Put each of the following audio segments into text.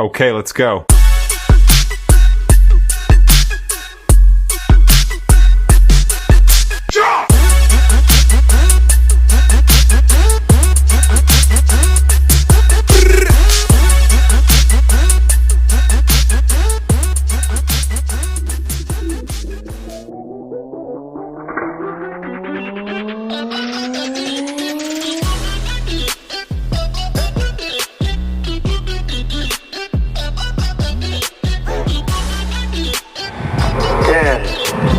Okay, let's go.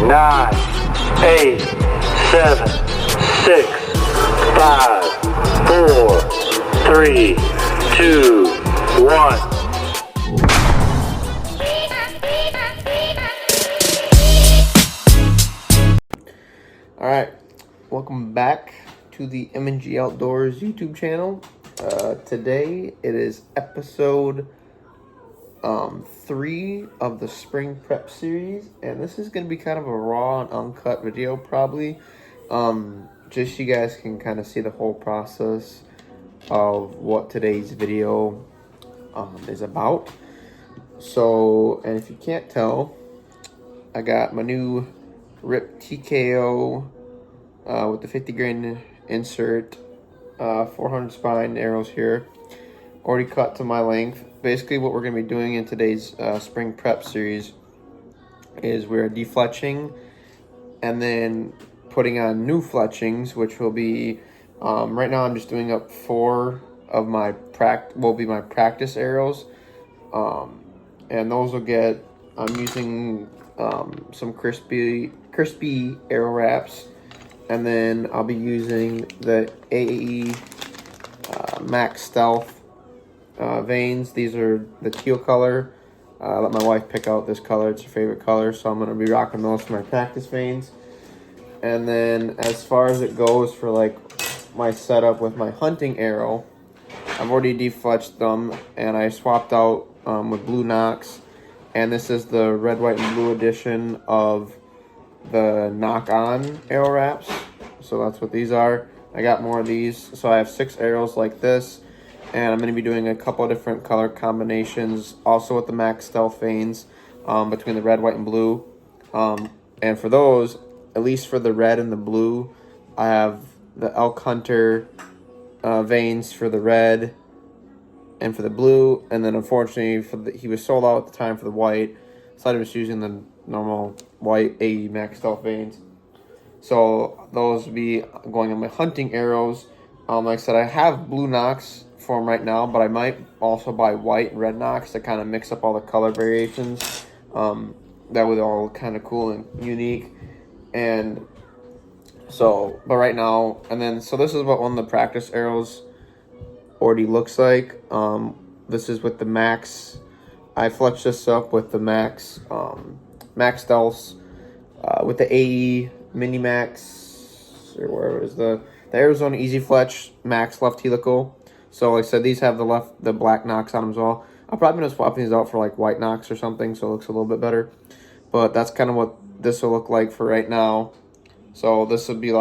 Nine, 8, 7, 6, 5, 4, 3, 2, 1. Alright, welcome back to the M&G Outdoors YouTube channel. Today it is episode 3 of the spring prep series, and this is going to be kind of a raw and uncut video probably, just so you guys can kind of see the whole process of what today's video is about. So, and if you can't tell, I got my new RIP TKO with the 50 grain insert, 400 spine arrows here, already cut to my length. Basically what we're going to be doing in today's spring prep series is we're defletching and then putting on new fletchings, which will be, right now I'm just doing up 4 of my practice arrows, and those will get, I'm using some crispy arrow wraps, and then I'll be using the AAE Max Stealth veins. These are the teal color. I let my wife pick out this color. It's her favorite color, so I'm going to be rocking those for my practice veins. And then as far as it goes for like my setup with my hunting arrow, I've already defletched them and I swapped out with blue Knox, and this is the red, white, and blue edition of the knock-on arrow wraps. So that's what these are. I got more of these, so I have 6 arrows like this. And I'm going to be doing a couple of different color combinations, also with the Max Stealth veins, between the red, white, and blue. And for those, at least for the red and the blue, I have the Elk Hunter veins for the red and for the blue. And then unfortunately, he was sold out at the time for the white, so I'm just using the normal white AE Max Stealth veins. So those will be going on my hunting arrows. Like I said, I have blue Knox for them right now, but I might also buy white and red Knox to kind of mix up all the color variations. That would all kind of cool and unique. And so, but right now, and then, so this is what one of the practice arrows already looks like. This is with the Max. I fletched this up with the Max Stealths, with the AE Mini Max, or wherever it is, the Arizona Easy Fletch Max Left Helical. So like I said, these have the black Knox on them as well. I'm probably going to swap these out for like white Knox or something, so it looks a little bit better. But that's kind of what this will look like for right now. So this would be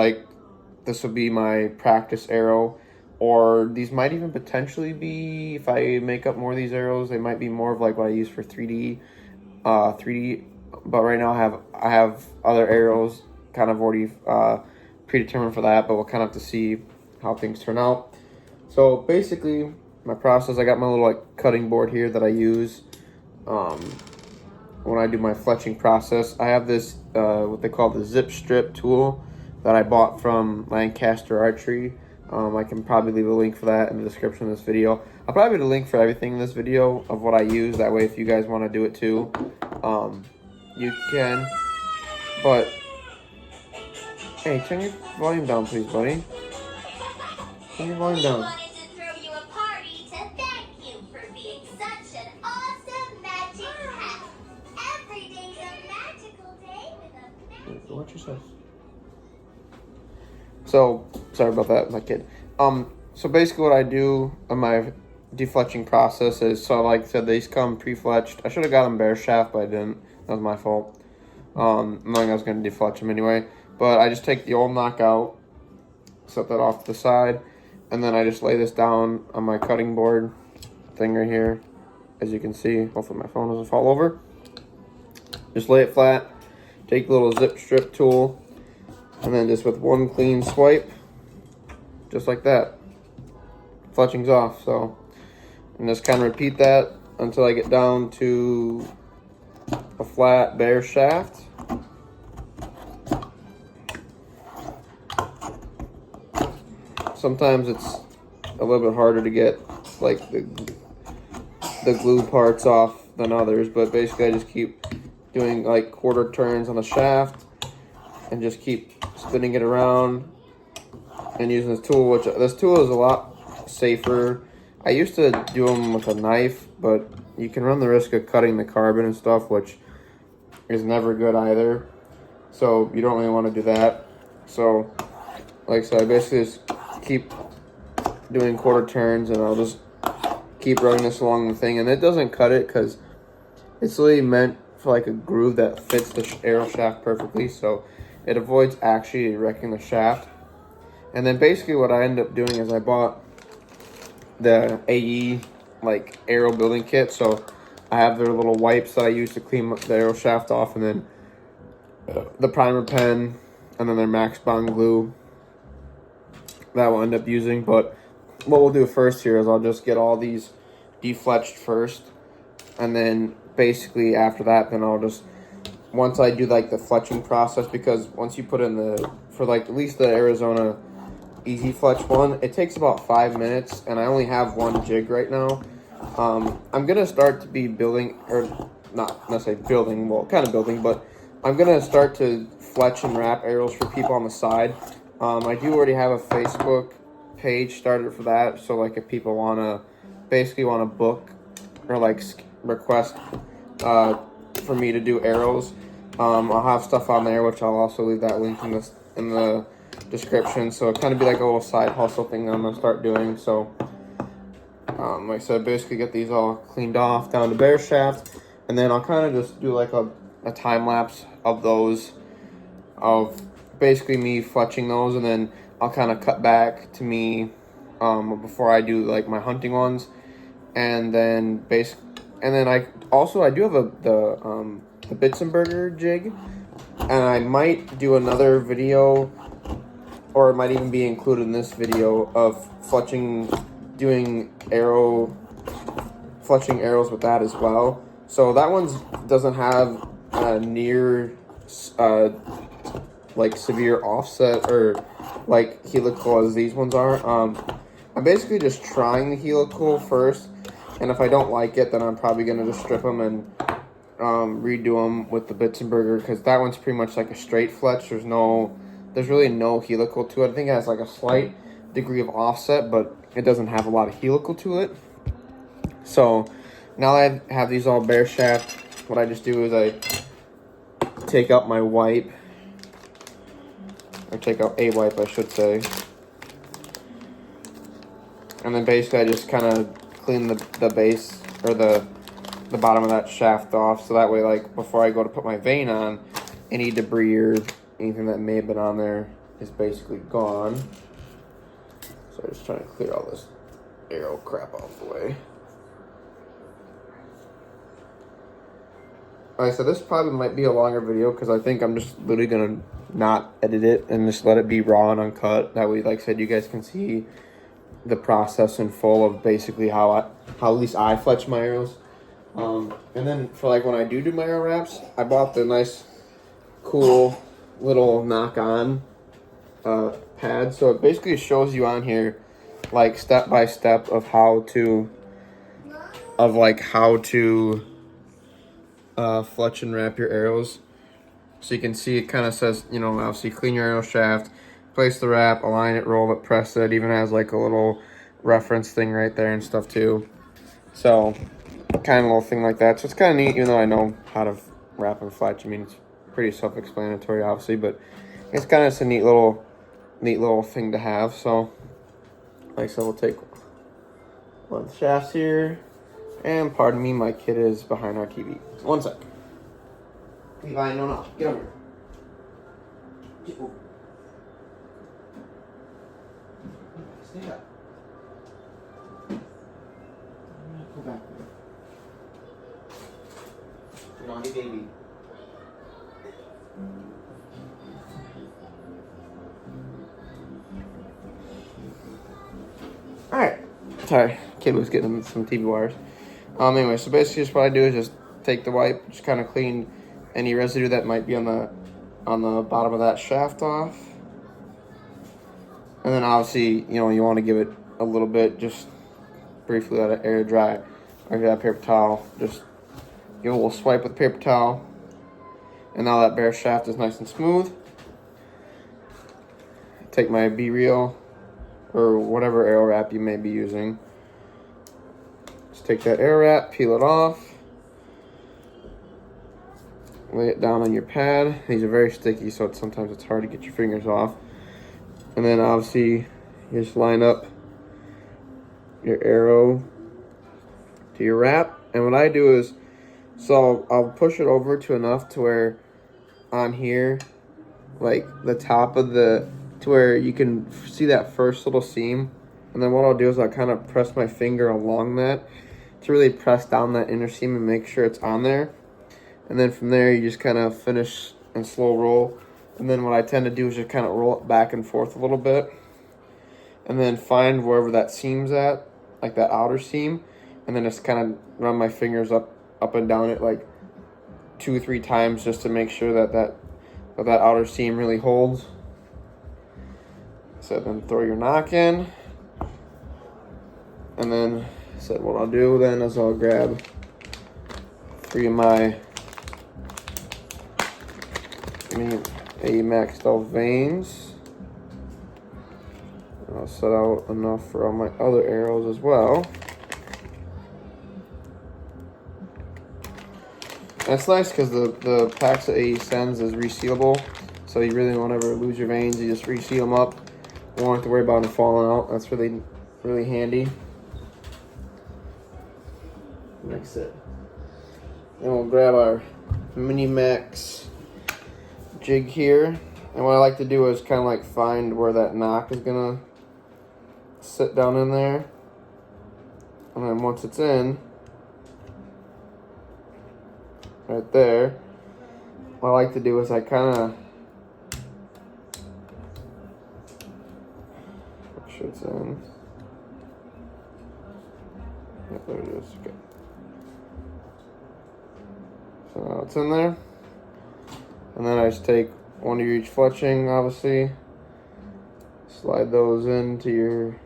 my practice arrow. Or these might even potentially be, if I make up more of these arrows, they might be more of like what I use for 3D. But right now I have other arrows kind of already predetermined for that, but we'll kind of have to see how things turn out. So basically, my process, I got my little like cutting board here that I use when I do my fletching process. I have this what they call the zip strip tool that I bought from Lancaster Archery. I can probably leave a link for that in the description of this video. I'll probably leave a link for everything in this video of what I use. That way, if you guys want to do it too, you can. But hey, turn your volume down, please, buddy. Turn your volume down. Wanted to throw you a party to thank you for being such an awesome magic hat. Every day's a magical day with a magic. Watch yourself. So sorry about that, my kid. So basically, what I do on my defletching process is, so like I said, these come pre-fletched. I should have got them bare shaft, but I didn't. That was my fault. Knowing I was going to defletch them anyway. But I just take the old knockout, set that off to the side, and then I just lay this down on my cutting board thing right here. as you can see, hopefully my phone doesn't fall over. Just lay it flat, take the little zip strip tool, and then just with one clean swipe, just like that, fletching's off. So, and just kind of repeat that until I get down to a flat bare shaft. Sometimes it's a little bit harder to get like the glue parts off than others, but basically I just keep doing like quarter turns on the shaft and just keep spinning it around and using this tool, which this tool is a lot safer. I used to do them with a knife, but you can run the risk of cutting the carbon and stuff, which is never good either. So you don't really want to do that. So like I said, I basically just keep doing quarter turns and I'll just keep running this along the thing. And it doesn't cut it because it's really meant for like a groove that fits the arrow shaft perfectly. So it avoids actually wrecking the shaft. And then basically what I ended up doing is I bought the AE like arrow building kit. So I have their little wipes that I use to clean the arrow shaft off, and then the primer pen, and then their Max Bond glue that we'll end up using. But what we'll do first here is I'll just get all these defletched first, and then basically after that, then I'll just, once I do like the fletching process, because once you put in the, for like at least the Arizona Easy Fletch one, it takes about 5 minutes, and I only have one jig right now. I'm gonna start to be building, or not necessarily building, well, kind of building, but I'm gonna start to fletch and wrap arrows for people on the side. I do already have a Facebook page started for that, so like if people basically wanna book or like request for me to do arrows, I'll have stuff on there, which I'll also leave that link in the description. So it kind of be like a little side hustle thing that I'm gonna start doing. So like I said, basically get these all cleaned off down to bare shaft, and then I'll kind of just do like a time lapse of those, of basically me fletching those, and then I'll kind of cut back to me before I do like my hunting ones, and then I do have the Bitzenberger jig, and I might do another video, or it might even be included in this video, of doing fletching arrows with that as well. So that one doesn't have near like severe offset or like helical as these ones are. I'm basically just trying the helical first, and if I don't like it, then I'm probably gonna just strip them and redo them with the Bitzenberger, because that one's pretty much like a straight fletch. There's really no helical to it. I think it has like a slight degree of offset, but it doesn't have a lot of helical to it. So now that I have these all bare shaft, what I just do is I take out my wipe, or take out a wipe I should say, and then basically I just kind of clean the base, or the bottom of that shaft off, so that way, like, before I go to put my vane on, any debris or anything that may have been on there is basically gone. So I'm just trying to clear all this arrow crap off the way. Like I said, this probably might be a longer video, because I think I'm just literally gonna not edit it and just let it be raw and uncut. That way, like I said, you guys can see the process in full of basically how at least I fletch my arrows. And then for like when I do my arrow wraps, I bought the nice, cool little knock-on pad. So it basically shows you on here like step by step of how to fletch and wrap your arrows. So you can see it kind of says, you know, obviously clean your arrow shaft, place the wrap, align it, roll it, press it. Even has like a little reference thing right there and stuff too. So kind of a little thing like that. So it's kind of neat, even though I know how to wrap and fletch. I mean, it's pretty self-explanatory, obviously, but it's kind of just a neat little thing to have. So like I said, we'll take one of the shafts here, and pardon me, my kid is behind our TV. 1 sec. Levi, no, get over here. Get over. Stay up. Go back there. naughty baby. Alright. Sorry, kid was getting some TV wires. Anyway, so basically just what I do is just take the wipe, just kind of clean any residue that might be on the bottom of that shaft off. And then obviously, you know, you want to give it a little bit, just briefly let it air dry. Or if you have a paper towel, just give a little swipe with the paper towel. And now that bare shaft is nice and smooth. Take my B-reel or whatever arrow wrap you may be using. Just take that arrow wrap, peel it off. Lay it down on your pad. These are very sticky, so sometimes it's hard to get your fingers off. And then obviously you just line up your arrow to your wrap. And what I do is, so I'll push it over to enough to where on here, like the top of to where you can see that first little seam. And then what I'll do is I'll kind of press my finger along that to really press down that inner seam and make sure it's on there. And then from there you just kind of finish and slow roll. And then what I tend to do is just kind of roll it back and forth a little bit. And then find wherever that seam's at, like that outer seam. And then just kind of run my fingers up and down it like 2 or 3 times just to make sure that outer seam really holds. So then throw your knock in. And then what I'll do then is I'll grab 3 of my maxed out veins. I'll set out enough for all my other arrows as well. And it's nice because the packs that he sends is resealable, so you really don't ever lose your veins. You just reseal them up. You won't have to worry about them falling out. That's really, really handy. Mix it. And we'll grab our Mini Max jig here. And what I like to do is kind of like find where that knock is gonna sit down in there. And then once it's in, right there, what I like to do is I kind of make sure it's in. Yep, there it is. Okay. So now it's in there. And then I just take 1 of each fletching, obviously. Slide those into your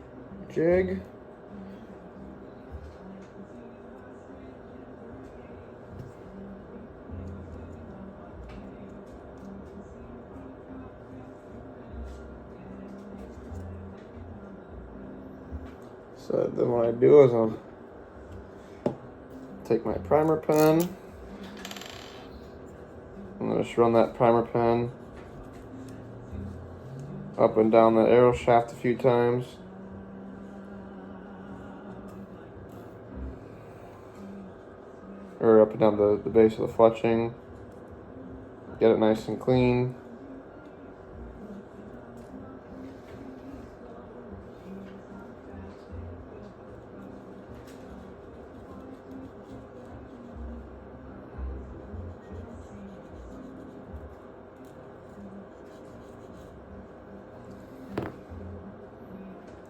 jig. So then what I do is I'll take my primer pen and I'll just run that primer pen up and down the arrow shaft a few times. Or up and down the base of the fletching. Get it nice and clean.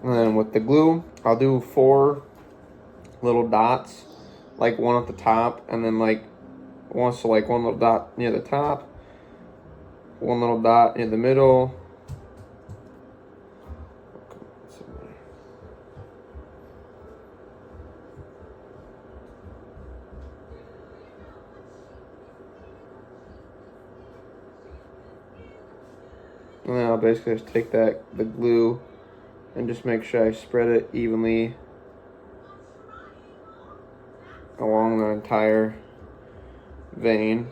And then with the glue, I'll do 4 little dots, like one at the top, and then like one little dot near the top, 1 little dot in the middle. And then I'll basically just take the glue and just make sure I spread it evenly along the entire vein.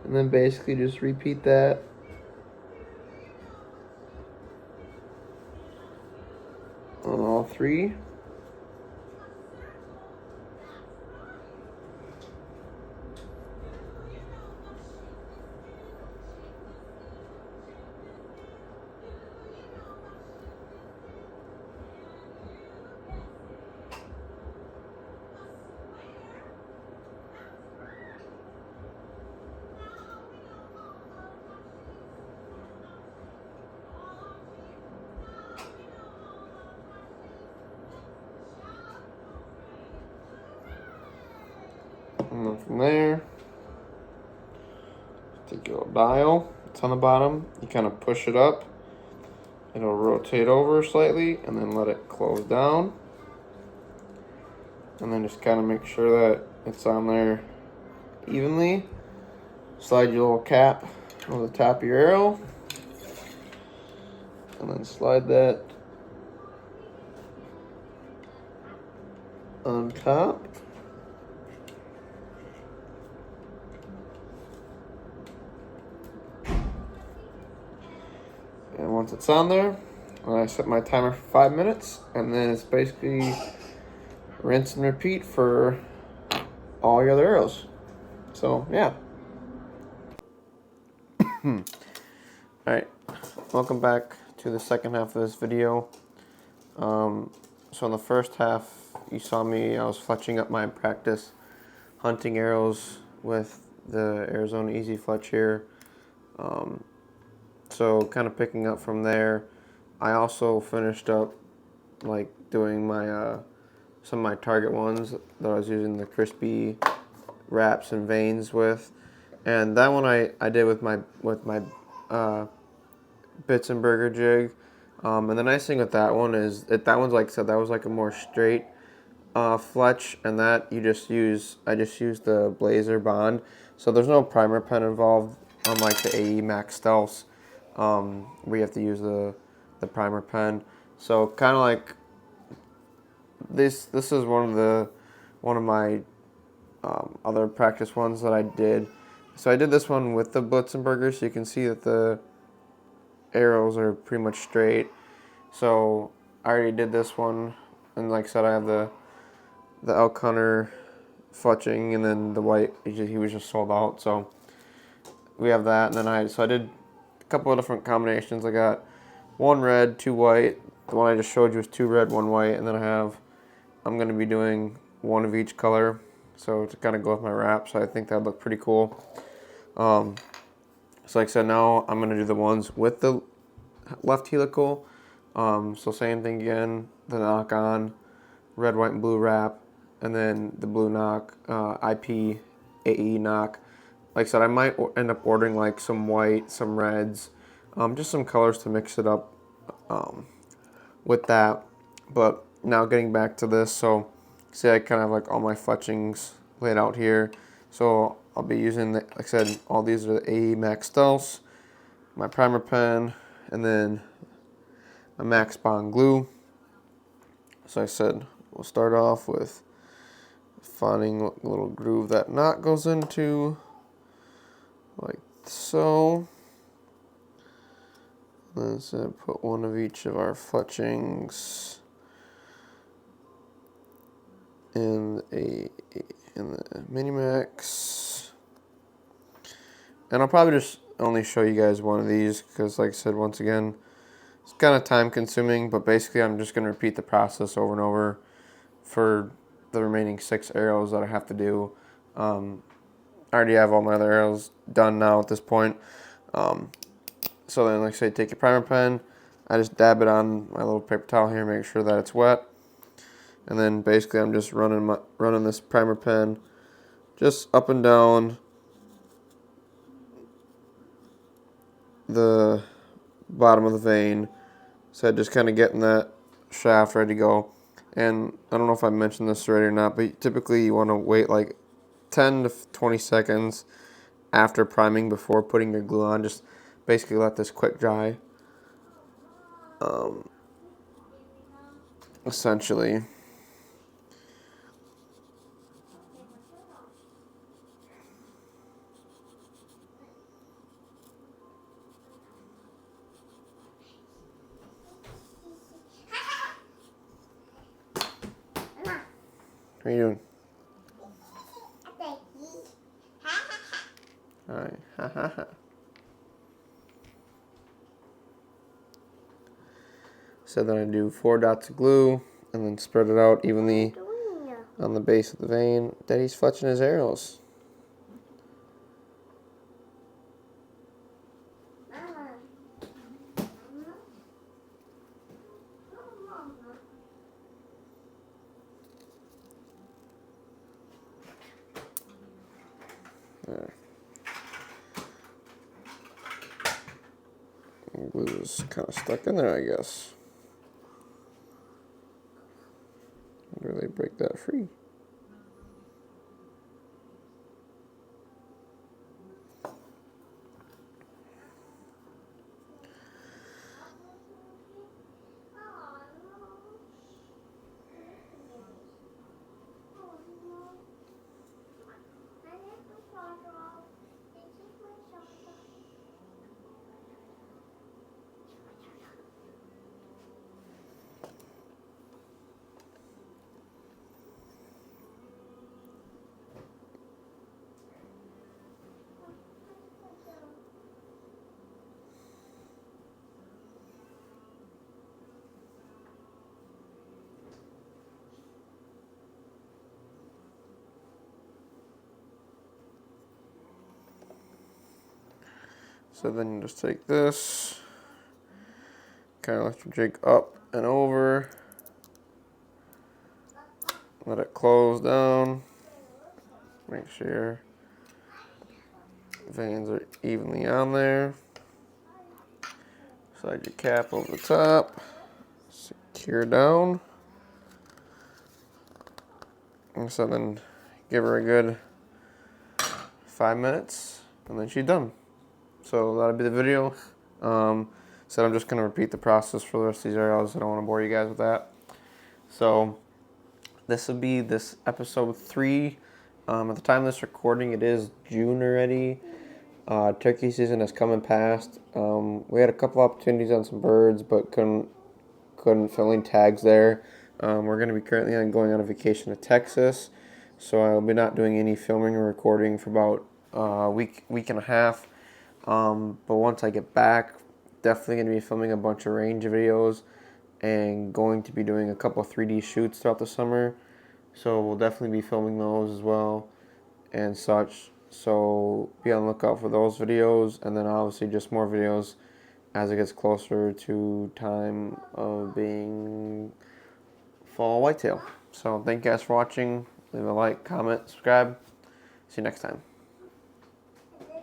And then basically just repeat that on all 3. And then from there, take your little dial. It's on the bottom. You kind of push it up. It'll rotate over slightly and then let it close down. And then just kind of make sure that it's on there evenly. Slide your little cap over the top of your arrow. And then slide that on top. And once it's on there, I set my timer for 5 minutes, and then it's basically rinse and repeat for all your other arrows. So yeah. Alright, welcome back to the second half of this video. So in the first half, you saw me, I was fletching up my practice hunting arrows with the Arizona Easy Fletch here. So kind of picking up from there, I also finished up like doing my some of my target ones that I was using the crispy wraps and veins with, and that one I did with my bits and burger jig. And the nice thing with that one is that one's like I said, that was like a more straight fletch, and that I just used the Blazer Bond, so there's no primer pen involved unlike the AE Max Stealths. We have to use the primer pen. So kind of like this is one of my other practice ones that I did. So I did this one with the Blitzenberger, so you can see that the arrows are pretty much straight. So I already did this one, and like I said, I have the elk hunter fletching, and then the white he was just sold out. So we have that, and then I did a couple of different combinations. I got 1 red, 2 white. The one I just showed you was 2 red, 1 white, and then I'm going to be doing 1 of each color, so to kind of go with my wrap. So I think that'd look pretty cool. So like I said, now I'm going to do the ones with the left helical. So same thing again, the knock on, red, white, and blue wrap, and then the blue knock, IP, AE knock. Like I said, I might end up ordering like some white, some reds, just some colors to mix it up with that. But now getting back to this, so see I kind of have like all my fletchings laid out here. So I'll be using, like I said, all these are the AE Max Stealths, my primer pen, and then a Max Bond glue. So I said we'll start off with finding a little groove that knot goes into, like so. Then put 1 of each of our fletchings in the Minimax. And I'll probably just only show you guys 1 of these because, like I said, once again, it's kind of time consuming, but basically I'm just going to repeat the process over and over for the remaining 6 arrows that I have to do. I already have all my other arrows done now at this point. So then, like I say, take your primer pen. I just dab it on my little paper towel here, make sure that it's wet. And then basically I'm just running this primer pen just up and down the bottom of the vein. So just kind of getting that shaft ready to go. And I don't know if I mentioned this already or not, but typically you want to wait like 10 to 20 seconds after priming before putting your glue on. Just basically let this quick dry. Essentially. What are you doing? Alright, ha ha ha. So then I do 4 dots of glue and then spread it out evenly on the base of the vein. Daddy's fletching his arrows. There. Glue is kind of stuck in there, I guess. Wonder they break that free. So then you just take this, kind of lift your jig up and over, let it close down, make sure your veins are evenly on there, slide your cap over the top, secure down, and so then give her a good 5 minutes and then she's done. So that'll be the video. So I'm just going to repeat the process for the rest of these arrows. I don't want to bore you guys with that. So this will be this episode 3. At the time of this recording, it is June already. Turkey season has come and passed. We had a couple opportunities on some birds, but couldn't fill in tags there. We're going to be currently going on a vacation to Texas, so I'll be not doing any filming or recording for about a week and a half. But once I get back, definitely going to be filming a bunch of range videos and going to be doing a couple of 3D shoots throughout the summer. So we'll definitely be filming those as well and such. So be on the lookout for those videos, and then obviously just more videos as it gets closer to time of being fall whitetail. So thank you guys for watching. Leave a like, comment, subscribe. See you next time.